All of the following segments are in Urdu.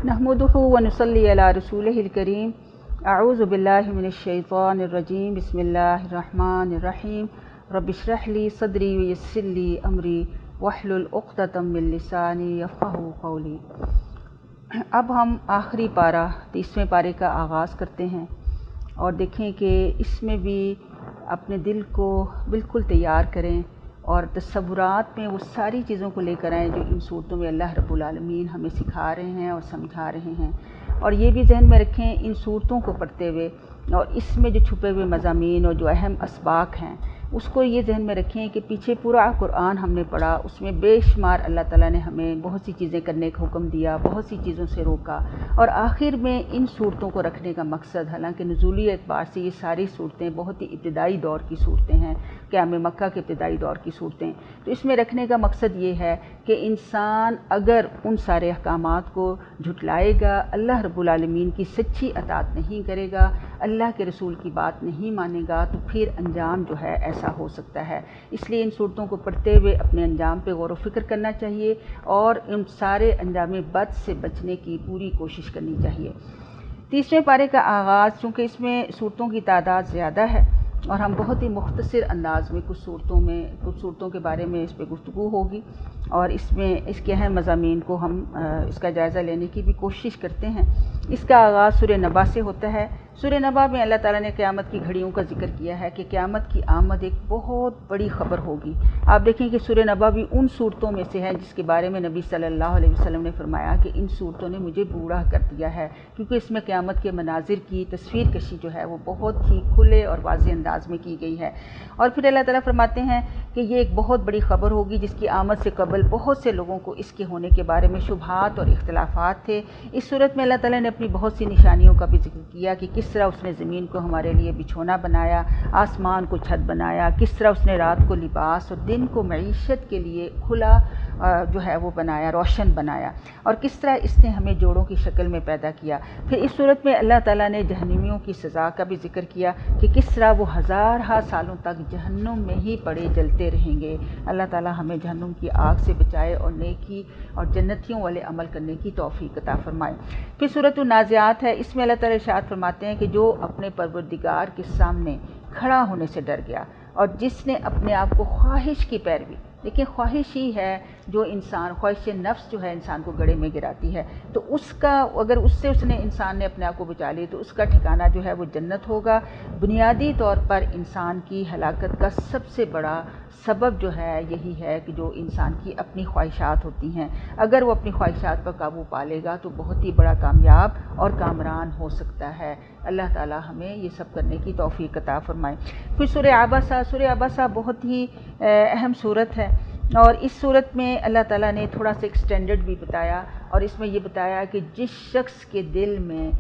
نحمدہ ونصلی علی رسولہ الکریم اعوذ باللہ من الشیطان الرجیم بسم اللہ الرحمن الرحیم رب اشرح لی صدری ویسر لی امری واحلل عقدۃ من لسانی یفقہوا قولی۔ اب ہم آخری پارہ 30ویں پارے کا آغاز کرتے ہیں اور دیکھیں کہ اس میں بھی اپنے دل کو بالکل تیار کریں اور تصورات میں وہ ساری چیزوں کو لے کر آئیں جو ان صورتوں میں اللہ رب العالمین ہمیں سکھا رہے ہیں اور سمجھا رہے ہیں، اور یہ بھی ذہن میں رکھیں ان صورتوں کو پڑھتے ہوئے اور اس میں جو چھپے ہوئے مضامین اور جو اہم اسباق ہیں اس کو یہ ذہن میں رکھیں کہ پیچھے پورا قرآن ہم نے پڑھا، اس میں بے شمار اللہ تعالیٰ نے ہمیں بہت سی چیزیں کرنے کا حکم دیا، بہت سی چیزوں سے روکا، اور آخر میں ان صورتوں کو رکھنے کا مقصد، حالانکہ نزولی اعتبار سے یہ ساری صورتیں بہت ہی ابتدائی دور کی صورتیں ہیں، قیام مکہ کے ابتدائی دور کی صورتیں، تو اس میں رکھنے کا مقصد یہ ہے کہ انسان اگر ان سارے احکامات کو جھٹلائے گا، اللہ رب العالمین کی سچی اطاعت نہیں کرے گا، اللہ کے رسول کی بات نہیں مانے گا، تو پھر انجام جو ہے ایسا ہو سکتا ہے۔ اس لیے ان صورتوں کو پڑھتے ہوئے اپنے انجام پہ غور و فکر کرنا چاہیے اور ان سارے انجام بد سے بچنے کی پوری کوشش کرنی چاہیے۔ 30ویں پارے کا آغاز، چونکہ اس میں صورتوں کی تعداد زیادہ ہے اور ہم بہت ہی مختصر انداز میں کچھ صورتوں کے بارے میں اس پہ گفتگو ہوگی اور اس میں اس کے اہم مضامین کو ہم اس کا جائزہ لینے کی بھی کوشش کرتے ہیں۔ اس کا آغاز سورہ نبا سے ہوتا ہے۔ سورہ نبا میں اللہ تعالیٰ نے قیامت کی گھڑیوں کا ذکر کیا ہے کہ قیامت کی آمد ایک بہت بڑی خبر ہوگی۔ آپ دیکھیں کہ سورہ نبا بھی ان صورتوں میں سے ہے جس کے بارے میں نبی صلی اللہ علیہ وسلم نے فرمایا کہ ان صورتوں نے مجھے بوڑھا کر دیا ہے، کیونکہ اس میں قیامت کے مناظر کی تصویر کشی جو ہے وہ بہت ہی کھلے اور واضح انداز میں کی گئی ہے۔ اور پھر اللہ تعالیٰ فرماتے ہیں کہ یہ ایک بہت بڑی خبر ہوگی جس کی آمد سے قبل بہت سے لوگوں کو اس کے ہونے کے بارے میں شبہات اور اختلافات تھے۔ اس صورت میں اللہ تعالیٰ نے اپنی بہت سی نشانیوں کا بھی ذکر کیا کہ کس طرح اس نے زمین کو ہمارے لیے بچھونا بنایا، آسمان کو چھت بنایا، کس طرح اس نے رات کو لباس اور دن کو معیشت کے لیے کھلا جو ہے وہ بنایا، روشن بنایا، اور کس طرح اس نے ہمیں جوڑوں کی شکل میں پیدا کیا۔ پھر اس صورت میں اللہ تعالیٰ نے جہنمیوں کی سزا کا بھی ذکر کیا کہ کس طرح وہ ہزارہ سالوں تک جہنم میں ہی پڑے جلتے رہیں گے۔ اللہ تعالیٰ ہمیں جہنم کی آگ سے بچائے اور نیکی اور جنتیوں والے عمل کرنے کی توفیق عطا فرمائے۔ پھر سورۃ النازعات ہے، اس میں اللہ تعالیٰ ارشاد فرماتے ہیں کہ جو اپنے پروردگار کے سامنے کھڑا ہونے سے ڈر گیا اور جس نے اپنے آپ کو خواہش کی پیروی، لیکن خواہش ہی ہے جو انسان، خواہش نفس جو ہے انسان کو گڑھے میں گراتی ہے، تو اس کا اگر انسان نے اپنے آپ کو بچا لی تو اس کا ٹھکانہ جو ہے وہ جنت ہوگا۔ بنیادی طور پر انسان کی ہلاکت کا سب سے بڑا سبب جو ہے یہی ہے کہ جو انسان کی اپنی خواہشات ہوتی ہیں، اگر وہ اپنی خواہشات پر قابو پا لے گا تو بہت ہی بڑا کامیاب اور کامران ہو سکتا ہے۔ اللہ تعالیٰ ہمیں یہ سب کرنے کی توفیق عطا فرمائے۔ پھر سورہ عبسہ بہت ہی اہم صورت ہے اور اس صورت میں اللہ تعالیٰ نے تھوڑا سا ایکسٹینڈڈ بھی بتایا اور اس میں یہ بتایا کہ جس شخص کے دل میں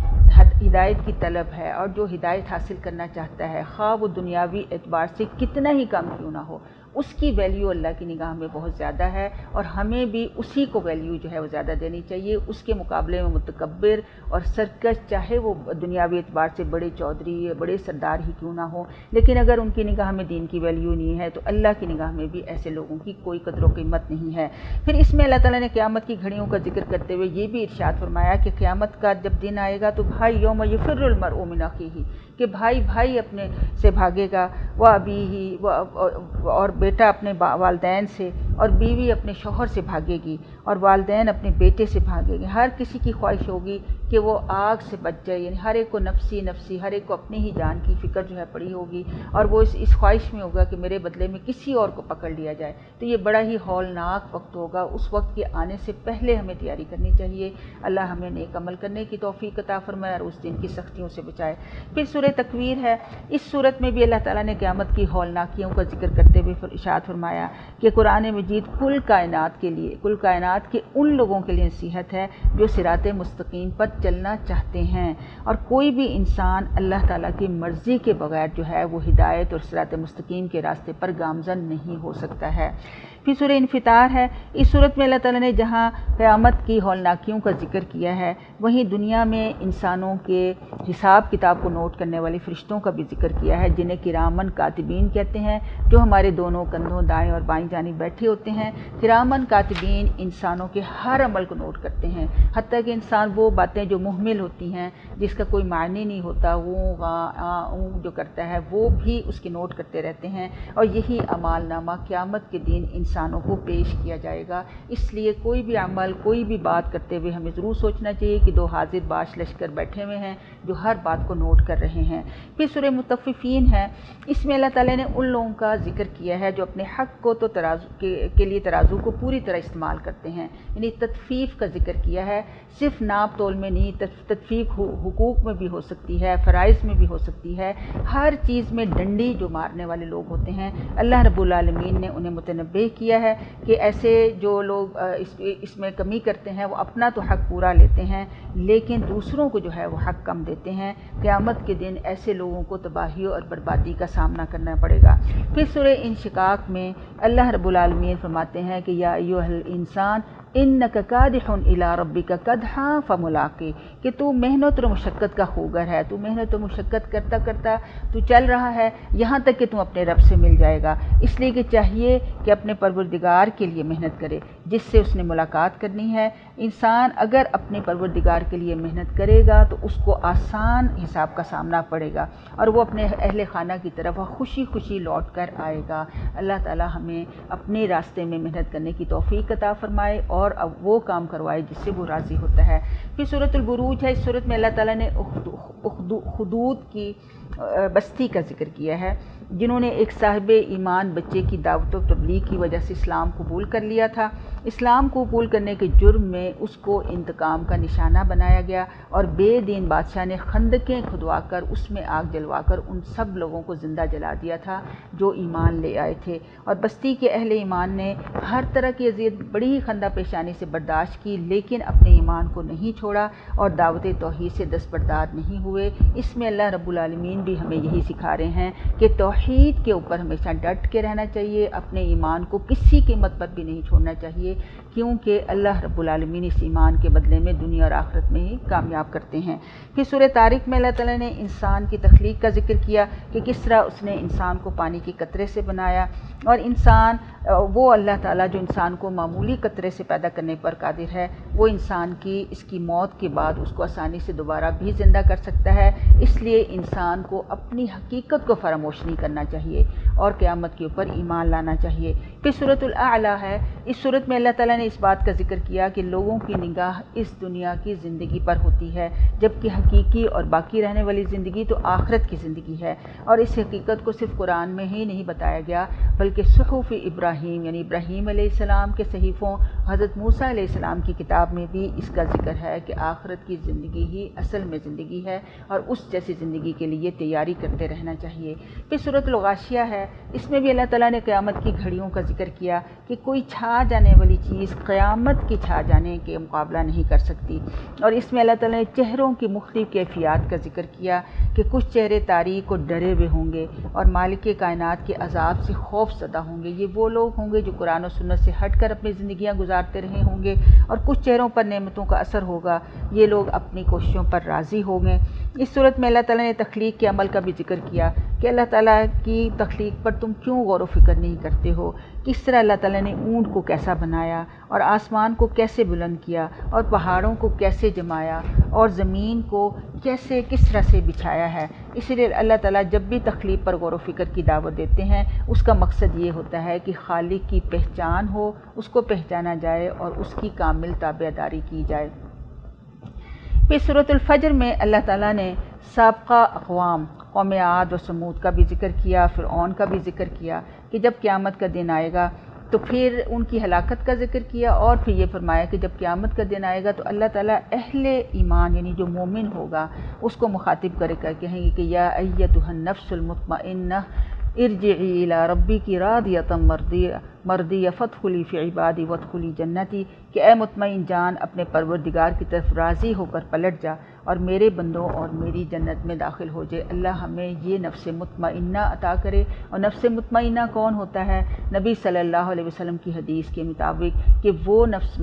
ہدایت کی طلب ہے اور جو ہدایت حاصل کرنا چاہتا ہے، خواہ وہ دنیاوی اعتبار سے کتنا ہی کم کیوں نہ ہو، اس کی ویلیو اللہ کی نگاہ میں بہت زیادہ ہے اور ہمیں بھی اسی کو ویلیو جو ہے وہ زیادہ دینی چاہیے۔ اس کے مقابلے میں متکبر اور سرکش، چاہے وہ دنیاوی اعتبار سے بڑے چودھری یا بڑے سردار ہی کیوں نہ ہو، لیکن اگر ان کی نگاہ میں دین کی ویلیو نہیں ہے تو اللہ کی نگاہ میں بھی ایسے لوگوں کی کوئی قدر و قیمت نہیں ہے۔ پھر اس میں اللہ تعالیٰ نے قیامت کی گھڑیوں کا ذکر کرتے ہوئے یہ بھی ارشاد فرمایا کہ قیامت کا جب دن آئے گا تو بھائی یوم یفر المرء من اخیہ، کہ بھائی اپنے سے بھاگے گا، وہ ابیہ، اور بیٹا اپنے والدین سے، اور بیوی اپنے شوہر سے بھاگے گی، اور والدین اپنے بیٹے سے بھاگے گے۔ ہر کسی کی خواہش ہوگی کہ وہ آگ سے بچ جائے، یعنی ہر ایک کو نفسی، ہر ایک کو اپنی ہی جان کی فکر جو ہے پڑی ہوگی اور وہ اس خواہش میں ہوگا کہ میرے بدلے میں کسی اور کو پکڑ لیا جائے۔ تو یہ بڑا ہی ہولناک وقت ہوگا، اس وقت کے آنے سے پہلے ہمیں تیاری کرنی چاہیے۔ اللہ ہمیں نیک عمل کرنے کی توفیق عطا فرمائے اور اس دن کی سختیوں سے بچائے۔ پھر سورہ تکویر ہے، اس صورت میں بھی اللہ تعالیٰ نے قیامت کی ہولناکیوں کا ذکر کرتے ہوئے ارشاد فرمایا کہ قرآن مجید کل کائنات کے ان لوگوں کے لیے نصیحت ہے جو صراط مستقیم پر چلنا چاہتے ہیں، اور کوئی بھی انسان اللہ تعالیٰ کی مرضی کے بغیر جو ہے وہ ہدایت اور صراط مستقیم کے راستے پر گامزن نہیں ہو سکتا ہے۔ پھر سورہ انفطار ہے، اس صورت میں اللہ تعالیٰ نے جہاں قیامت کی ہولناکیوں کا ذکر کیا ہے، وہیں دنیا میں انسانوں کے حساب کتاب کو نوٹ کرنے والے فرشتوں کا بھی ذکر کیا ہے، جنہیں کرامن کاتبین کہتے ہیں، جو ہمارے دونوں کندھوں دائیں اور بائیں جانب بیٹھے ہوتے ہیں۔ کرامن کاتبین انسانوں کے ہر عمل کو نوٹ کرتے ہیں، حتیٰ کہ انسان وہ باتیں جو مہمل ہوتی ہیں، جس کا کوئی معنی نہیں ہوتا، جو کرتا ہے وہ بھی اس کی نوٹ کرتے رہتے ہیں، اور یہی اعمال نامہ قیامت کے دن انسانوں کو پیش کیا جائے گا۔ اس لیے کوئی بھی عمل، کوئی بھی بات کرتے ہوئے ہمیں ضرور سوچنا چاہیے کہ دو حاضر باش لشکر بیٹھے ہوئے ہیں جو ہر بات کو نوٹ کر رہے ہیں۔ پھر سورہ مطففین ہے، اس میں اللہ تعالیٰ نے ان لوگوں کا ذکر کیا ہے جو اپنے حق کو تو ترازو کے لیے ترازو کو پوری طرح استعمال کرتے ہیں، یعنی تطفیف کا ذکر کیا ہے، صرف ناپ تول میں نہیں، تطفیف حقوق میں بھی ہو سکتی ہے، فرائض میں بھی ہو سکتی ہے، ہر چیز میں ڈنڈی جو مارنے والے لوگ ہوتے ہیں، اللہ رب العالمین نے انہیں متنبہ کیا ہے کہ ایسے جو لوگ اس میں کمی کرتے ہیں وہ اپنا تو حق پورا لیتے ہیں لیکن دوسروں کو جو ہے وہ حق کم دیتے ہیں۔ قیامت کے دن ایسے لوگوں کو تباہی اور بربادی کا سامنا کرنا پڑے گا۔ پھر سورہ انشقاق میں اللہ رب العالمین فرماتے ہیں کہ یا ایھا الانسان انک کادح الی ربک کدحا فملاقی، کہ تو محنت اور مشقت کا خوگر ہے، تو محنت و مشقت کرتا کرتا تو چل رہا ہے یہاں تک کہ تم اپنے رب سے مل جائے گا، اس لیے کہ چاہیے کہ اپنے پروردگار کے لیے محنت کرے جس سے اس نے ملاقات کرنی ہے۔ انسان اگر اپنے پروردگار کے لیے محنت کرے گا تو اس کو آسان حساب کا سامنا پڑے گا اور وہ اپنے اہل خانہ کی طرف خوشی خوشی لوٹ کر آئے گا۔ اللہ تعالی ہمیں اپنے راستے میں محنت کرنے کی توفیق عطا فرمائے اور وہ کام کروائے جس سے وہ راضی ہوتا ہے۔ پھر سورۃ البروج ہے، اس سورت میں اللہ تعالیٰ نے حدود کی بستی کا ذکر کیا ہے، جنہوں نے ایک صاحب ایمان بچے کی دعوت و تبلیغ کی وجہ سے اسلام قبول کر لیا تھا۔ اسلام کو قبول کرنے کے جرم میں اس کو انتقام کا نشانہ بنایا گیا اور بے دین بادشاہ نے خندقیں کھدوا کر اس میں آگ جلوا کر ان سب لوگوں کو زندہ جلا دیا تھا جو ایمان لے آئے تھے، اور بستی کے اہل ایمان نے ہر طرح کی اذیت بڑی ہی خندہ پیشانی سے برداشت کی لیکن اپنے ایمان کو نہیں چھوڑا اور دعوت توحید سے دستبردار نہیں ہوئے۔ اس میں اللہ رب العالمین بھی ہمیں یہی سکھا رہے ہیں کہ توحید کے اوپر ہمیشہ ڈٹ کے رہنا چاہیے، اپنے ایمان کو کسی قیمت پر بھی نہیں چھوڑنا چاہیے، کیونکہ اللہ رب العالمین اس ایمان کے بدلے میں دنیا اور آخرت میں ہی کامیاب کرتے ہیں۔ پھر سورہ طارق میں اللہ تعالیٰ نے انسان کی تخلیق کا ذکر کیا کہ کس طرح اس نے انسان کو پانی کے قطرے سے بنایا، اور انسان وہ اللہ تعالیٰ جو انسان کو معمولی قطرے سے پیدا کرنے پر قادر ہے، وہ انسان کی اس کی موت کے بعد اس کو آسانی سے دوبارہ بھی زندہ کر سکتا ہے۔ اس لیے انسان کو اپنی حقیقت کو فراموش نہیں کرنا چاہیے اور قیامت کے اوپر ایمان لانا چاہیے۔ پھر سورۃ الاعلیٰ ہے، اس سورت میں اللہ تعالیٰ نے اس بات کا ذکر کیا کہ لوگوں کی نگاہ اس دنیا کی زندگی پر ہوتی ہے جبکہ حقیقی اور باقی رہنے والی زندگی تو آخرت کی زندگی ہے، اور اس حقیقت کو صرف قرآن میں ہی نہیں بتایا گیا بلکہ صحف ابراہیم یعنی ابراہیم علیہ السلام کے صحیفوں، حضرت موسیٰ علیہ السلام کی کتاب میں بھی اس کا ذکر ہے کہ آخرت کی زندگی ہی اصل میں زندگی ہے اور اس جیسی زندگی کے لیے تیاری کرتے رہنا چاہیے۔ پھر سورۃ الغاشیہ ہے، اس میں بھی اللہ تعالیٰ نے قیامت کی گھڑیوں کا ذکر کیا کہ کوئی چھا جانے والی چیز قیامت کی چھا جانے کے مقابلہ نہیں کر سکتی، اور اس میں اللہ تعالیٰ نے چہروں کی مختلف کیفیات کا ذکر کیا کہ کچھ چہرے تاریک اور ڈرے ہوئے ہوں گے اور مالک کائنات کے عذاب سے خوف زدہ ہوں گے۔ یہ وہ لوگ ہوں گے جو قرآن و سنت سے ہٹ کر اپنی زندگیاں گزارتے رہے ہوں گے، اور کچھ چہروں پر نعمتوں کا اثر ہوگا، یہ لوگ اپنی کوششوں پر راضی ہوں گے۔ اس صورت میں اللہ تعالیٰ نے تخلیق کے عمل کا بھی ذکر کیا کہ اللہ تعالیٰ کی تخلیق پر تم کیوں غور و فکر نہیں کرتے ہو، کس طرح اللہ تعالیٰ نے اونٹ کو کیسا بنایا اور آسمان کو کیسے بلند کیا اور پہاڑوں کو کیسے جمایا اور زمین کو کیسے کس طرح سے بچھایا ہے۔ اسی لیے اللہ تعالیٰ جب بھی تخلیق پر غور و فکر کی دعوت دیتے ہیں اس کا مقصد یہ ہوتا ہے کہ خالق کی پہچان ہو، اس کو پہچانا جائے اور اس کی کامل تابعداری کی جائے۔ پھر سورۃ الفجر میں اللہ تعالیٰ نے سابقہ اقوام قوم عاد و سمود کا بھی ذکر کیا، فرعون کا بھی ذکر کیا کہ جب قیامت کا دن آئے گا تو پھر ان کی ہلاکت کا ذکر کیا، اور پھر یہ فرمایا کہ جب قیامت کا دن آئے گا تو اللہ تعالیٰ اہل ایمان یعنی جو مومن ہوگا اس کو مخاطب کر کہیں گے کہ یا ایتھا النفس المطمئنہ ارجعی الی ربک راضیۃ مرضیہ فادخلی فی عبادی وادخلی جنتی، کہ اے مطمئن جان اپنے پروردگار کی طرف راضی ہو کر پلٹ جا اور میرے بندوں اور میری جنت میں داخل ہو جائے۔ اللہ ہمیں یہ نفس مطمئنہ عطا کرے۔ اور نفس مطمئنہ کون ہوتا ہے؟ نبی صلی اللہ علیہ وسلم کی حدیث کے مطابق کہ وہ نفس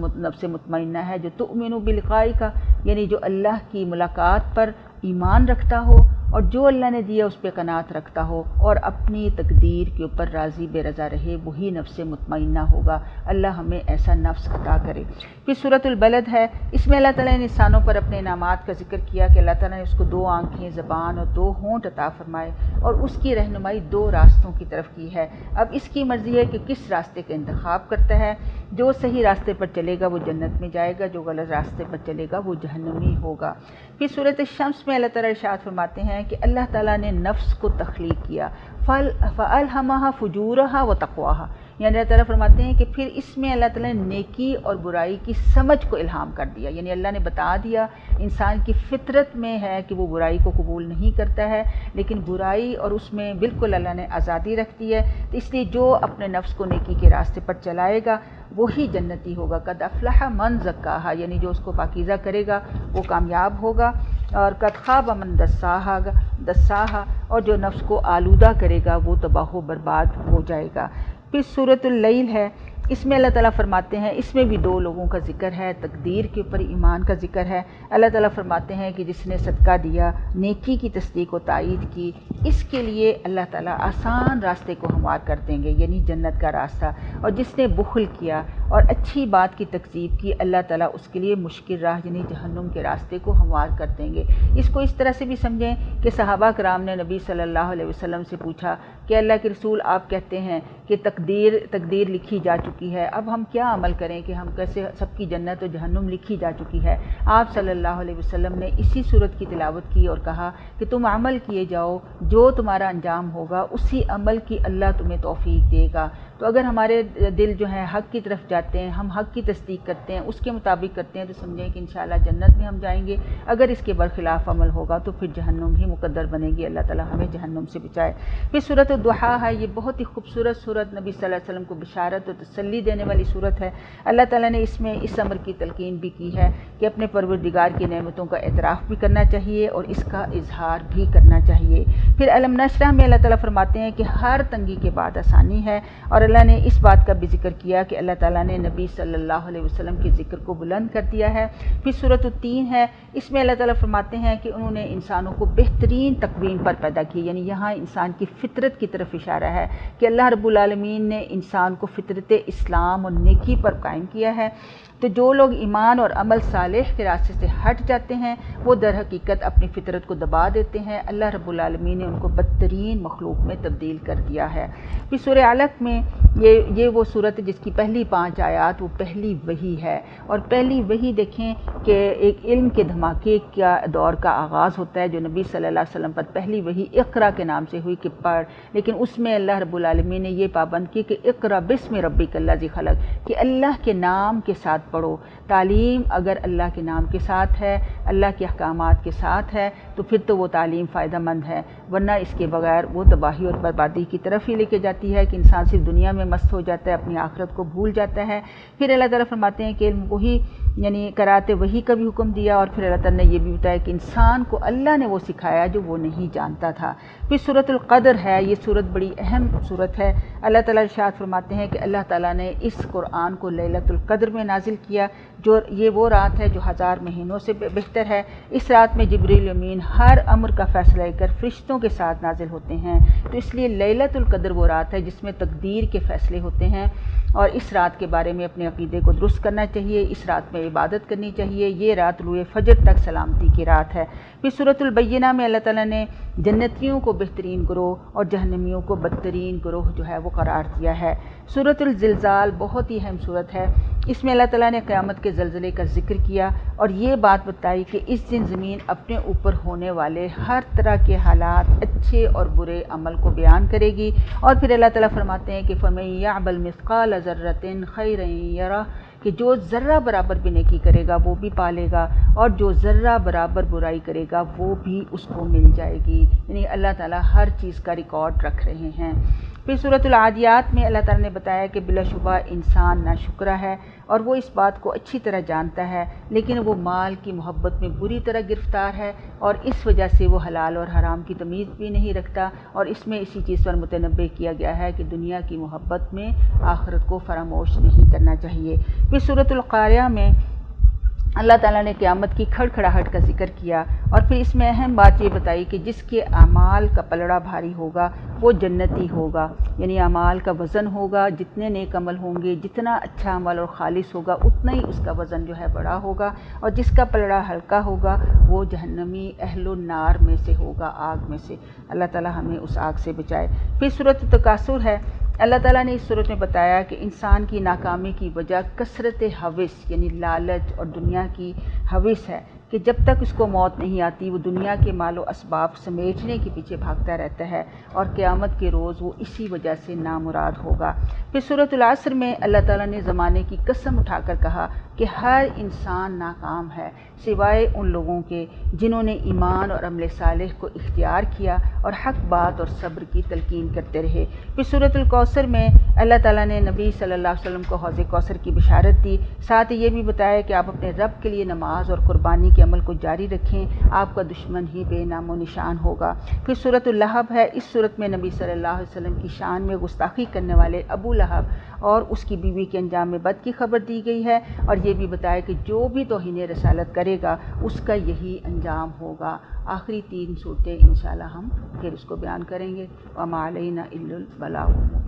مطمئنہ ہے جو تؤمن بلقاء کا، یعنی جو اللہ کی ملاقات پر ایمان رکھتا ہو اور جو اللہ نے دیا اس پہ قناعت رکھتا ہو اور اپنی تقدیر کے اوپر راضی بے رضا رہے، وہی نفس مطمئنہ ہوگا۔ اللہ ہمیں ایسا نفس عطا کرے۔ پھر سورۃ البلد ہے، اس میں اللہ تعالیٰ نے انسانوں پر اپنے انعامات کا ذکر کیا کہ اللہ تعالیٰ نے اس کو 2 آنکھیں، زبان اور 2 ہونٹ عطا فرمائے اور اس کی رہنمائی 2 راستوں کی طرف کی ہے۔ اب اس کی مرضی ہے کہ کس راستے کا انتخاب کرتا ہے۔ جو صحیح راستے پر چلے گا وہ جنت میں جائے گا، جو غلط راستے پر چلے گا وہ جہنمی ہوگا۔ پھر سورۃ الشمس میں اللہ تعالیٰ ارشاد فرماتے ہیں کہ اللہ تعالیٰ نے نفس کو تخلیق کیا، فَأَلْهَمَهَا فُجُورَهَا وَتَقْوَاهَا، یعنی اللہ تعالیٰ فرماتے ہیں کہ پھر اس میں اللہ تعالیٰ نے نیکی اور برائی کی سمجھ کو الہام کر دیا، یعنی اللہ نے بتا دیا انسان کی فطرت میں ہے کہ وہ برائی کو قبول نہیں کرتا ہے، لیکن برائی اور اس میں بالکل اللہ نے آزادی رکھ دی ہے، تو اس لیے جو اپنے نفس کو نیکی کے راستے پر چلائے گا وہی جنتی ہوگا۔ قد افلح من زکاہا، یعنی جو اس کو پاکیزہ کرے گا وہ کامیاب ہوگا، اور قد خاب من دساہا، اور جو نفس کو آلودہ کرے گا وہ تباہ و برباد ہو جائے گا۔ پھر سورۃ اللیل ہے، اس میں اللہ تعالیٰ فرماتے ہیں، اس میں بھی 2 لوگوں کا ذکر ہے، تقدیر کے اوپر ایمان کا ذکر ہے۔ اللہ تعالیٰ فرماتے ہیں کہ جس نے صدقہ دیا، نیکی کی تصدیق و تائید کی، اس کے لیے اللہ تعالیٰ آسان راستے کو ہموار کر دیں گے، یعنی جنت کا راستہ، اور جس نے بخل کیا اور اچھی بات کی تکذیب کی، اللہ تعالیٰ اس کے لیے مشکل راہ یعنی جہنم کے راستے کو ہموار کر دیں گے۔ اس کو اس طرح سے بھی سمجھیں کہ صحابہ کرام نے نبی صلی اللہ علیہ وسلم سے پوچھا کہ اللہ کے رسول، آپ کہتے ہیں کہ تقدیر لکھی جا چکی ہے، اب ہم کیا عمل کریں کہ ہم کیسے، سب کی جنت و جہنم لکھی جا چکی ہے۔ آپ صلی اللہ علیہ وسلم نے اسی صورت کی تلاوت کی اور کہا کہ تم عمل کیے جاؤ، جو تمہارا انجام ہوگا اسی عمل کی اللہ تمہیں توفیق دے گا۔ تو اگر ہمارے دل جو ہیں حق کی طرف جاتے ہیں، ہم حق کی تصدیق کرتے ہیں، اس کے مطابق کرتے ہیں، تو سمجھیں کہ انشاءاللہ جنت میں ہم جائیں گے۔ اگر اس کے برخلاف عمل ہوگا تو پھر جہنم ہی مقدر بنے گی۔ اللہ تعالیٰ ہمیں جہنم سے بچائے۔ پھر سورۃ الضحیٰ ہے، یہ بہت ہی خوبصورت سورت، نبی صلی اللہ علیہ وسلم کو بشارت اور تسلی دینے والی سورت ہے۔ اللہ تعالیٰ نے اس میں اس امر کی تلقین بھی کی ہے کہ اپنے پروردگار کی نعمتوں کا اعتراف بھی کرنا چاہیے اور اس کا اظہار بھی کرنا چاہیے۔ پھر علم نشرح میں اللہ تعالیٰ فرماتے ہیں کہ ہر تنگی کے بعد آسانی ہے، اور اللہ نے اس بات کا بھی ذکر کیا کہ اللہ تعالیٰ نے نبی صلی اللہ علیہ وسلم کے ذکر کو بلند کر دیا ہے۔ پھر سورۃ التین ہے، اس میں اللہ تعالیٰ فرماتے ہیں کہ انہوں نے انسانوں کو بہترین تقویم پر پیدا کی، یعنی یہاں انسان کی فطرت کی طرف اشارہ ہے کہ اللہ رب العالمین نے انسان کو فطرت اسلام اور نیکی پر قائم کیا ہے۔ تو جو لوگ ایمان اور عمل صالح کے راستے سے ہٹ جاتے ہیں وہ در حقیقت اپنی فطرت کو دبا دیتے ہیں، اللہ رب العالمین نے ان کو بدترین مخلوق میں تبدیل کر دیا ہے۔ پھر سورہ علق میں یہ وہ صورت جس کی پہلی 5 آیات وہ پہلی وحی ہے، اور پہلی وحی دیکھیں کہ ایک علم کے دھماکے کا دور کا آغاز ہوتا ہے جو نبی صلی اللہ علیہ وسلم پر پہلی وحی اقرا کے نام سے ہوئی کہ پڑھ، لیکن اس میں اللہ رب العالمین نے یہ پابند کی کہ اقرا بسم ربک الذی خلق، کہ اللہ کے نام کے ساتھ پڑھو۔ تعلیم اگر اللہ کے نام کے ساتھ ہے، اللہ کے احکامات کے ساتھ ہے تو پھر تو وہ تعلیم فائدہ مند ہے، ورنہ اس کے بغیر وہ تباہی اور بربادی کی طرف ہی لے کے جاتی ہے کہ انسان صرف دنیا میں مست ہو جاتا ہے، اپنی آخرت کو بھول جاتا ہے۔ پھر اللہ تعالیٰ فرماتے ہیں کہ علم وہی یعنی قرات وہی کا بھی حکم دیا، اور پھر اللہ تعالیٰ نے یہ بھی بتایا کہ انسان کو اللہ نے وہ سکھایا جو وہ نہیں جانتا تھا۔ پھر سورۃ القدر ہے، یہ سورت بڑی اہم سورت ہے۔ اللہ تعالیٰ ارشاد فرماتے ہیں کہ اللہ تعالیٰ نے اس قرآن کو لیلۃ القدر میں نازل کیا، جو یہ وہ رات ہے جو 1000 مہینوں سے بہتر ہے۔ اس رات میں جبریل امین ہر امر کا فیصلہ لے کر فرشتوں کے ساتھ نازل ہوتے ہیں، تو اس لیے لیلۃ القدر وہ رات ہے جس میں تقدیر کے فیصلے ہوتے ہیں، اور اس رات کے بارے میں اپنے عقیدے کو درست کرنا چاہیے، اس رات میں عبادت کرنی چاہیے۔ یہ رات طلوع فجر تک سلامتی کی رات ہے۔ پھر سورۃ البینہ میں اللہ تعالیٰ نے جنتیوں کو بہترین گروہ اور جہنمیوں کو بدترین گروہ جو ہے وہ قرار دیا ہے۔ سورۃ الزلزال بہت ہی اہم سورت ہے، اس میں اللہ تعالیٰ نے قیامت کے زلزلے کا ذکر کیا اور یہ بات بتائی کہ اس دن زمین اپنے اوپر ہونے والے ہر طرح کے حالات، اچھے اور برے عمل کو بیان کرے گی۔ اور پھر اللہ تعالیٰ فرماتے ہیں کہ فَمَن يَعْمَلْ مِثْقَالَ ذَرَّةٍ خَيْرًا يَرَهُ، کہ جو ذرہ برابر بھی نیکی کرے گا وہ بھی پالے گا، اور جو ذرہ برابر برائی کرے گا وہ بھی اس کو مل جائے گی۔ یعنی اللہ تعالیٰ ہر چیز کا ریکارڈ رکھ رہے ہیں۔ پھر سورۃ العادیات میں اللہ تعالیٰ نے بتایا کہ بلا شبہ انسان ناشکرا ہے اور وہ اس بات کو اچھی طرح جانتا ہے، لیکن وہ مال کی محبت میں بری طرح گرفتار ہے، اور اس وجہ سے وہ حلال اور حرام کی تمیز بھی نہیں رکھتا، اور اس میں اسی چیز پر متنبہ کیا گیا ہے کہ دنیا کی محبت میں آخرت کو فراموش نہیں کرنا چاہیے۔ پھر سورۃ القاریہ میں اللہ تعالیٰ نے قیامت کی کھڑکھڑاہٹ کا ذکر کیا، اور پھر اس میں اہم بات یہ بتائی کہ جس کے اعمال کا پلڑا بھاری ہوگا وہ جنتی ہوگا، یعنی اعمال کا وزن ہوگا، جتنے نیک عمل ہوں گے، جتنا اچھا عمل اور خالص ہوگا اتنا ہی اس کا وزن جو ہے بڑا ہوگا، اور جس کا پلڑا ہلکا ہوگا وہ جہنمی اہل النار میں سے ہوگا، آگ میں سے۔ اللہ تعالیٰ ہمیں اس آگ سے بچائے۔ پھر سورۃ تکاثر ہے، اللہ تعالیٰ نے اس صورت میں بتایا کہ انسان کی ناکامی کی وجہ کثرت ہوس یعنی لالچ اور دنیا کی ہوس ہے، کہ جب تک اس کو موت نہیں آتی وہ دنیا کے مال و اسباب سمیٹنے کے پیچھے بھاگتا رہتا ہے، اور قیامت کے روز وہ اسی وجہ سے نامراد ہوگا۔ پھر سورۃ العصر میں اللہ تعالیٰ نے زمانے کی قسم اٹھا کر کہا کہ ہر انسان ناکام ہے سوائے ان لوگوں کے جنہوں نے ایمان اور عمل صالح کو اختیار کیا اور حق بات اور صبر کی تلقین کرتے رہے۔ پھر سورۃ الکوثر میں اللہ تعالیٰ نے نبی صلی اللہ علیہ وسلم کو حوض کوثر کی بشارت دی، ساتھ یہ بھی بتایا کہ آپ اپنے رب کے لیے نماز اور قربانی کے عمل کو جاری رکھیں، آپ کا دشمن ہی بے نام و نشان ہوگا۔ پھر سورۃ اللہب ہے، اس سورت میں نبی صلی اللہ علیہ وسلم کی شان میں گستاخی کرنے والے ابو لہب اور اس کی بیوی کے انجام میں بد کی خبر دی گئی ہے، اور یہ بھی بتایا کہ جو بھی توہین رسالت کرے گا اس کا یہی انجام ہوگا۔ آخری 3 صورتیں انشاءاللہ ہم پھر اس کو بیان کریں گے۔ وما علینا الا البلاغ المبین۔